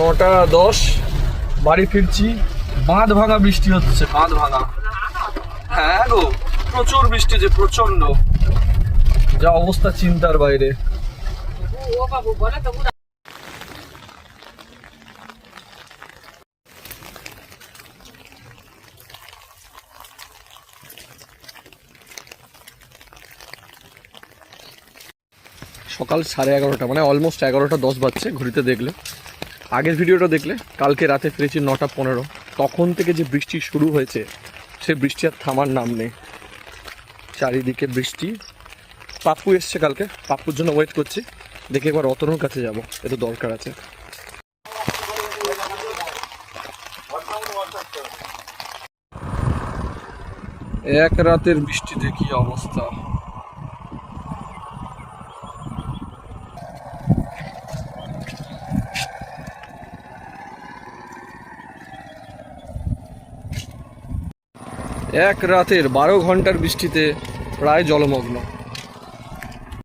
9:10 বাড়ি ফিরছি। বাঁধ ভাঙা বৃষ্টি হচ্ছে, বাঁধ ভাঙা। হ্যাঁ গো, প্রচুর বৃষ্টি, যে প্রচন্ড, যা অবস্থা চিন্তার বাইরে। সকাল 11:30, মানে অলমোস্ট 11:10 বাজছে ঘড়িতে দেখলে। আগের ভিডিওটা দেখলে কালকে রাতে ফিরেছি 9:15। তখন থেকে যে বৃষ্টি শুরু হয়েছে, সে বৃষ্টি আর থামার নাম নেই। চারিদিকে বৃষ্টি। পাপ্পু এসছে কালকে, পাপ্পুর জন্য ওয়েট করছি। দেখে একবার অতনুর কাছে যাবো, এটা দরকার আছে। এক রাতের বৃষ্টি দেখি অবস্থা। এক রাতের 12 ঘন্টার বৃষ্টিতে প্রায় জলমগ্ন।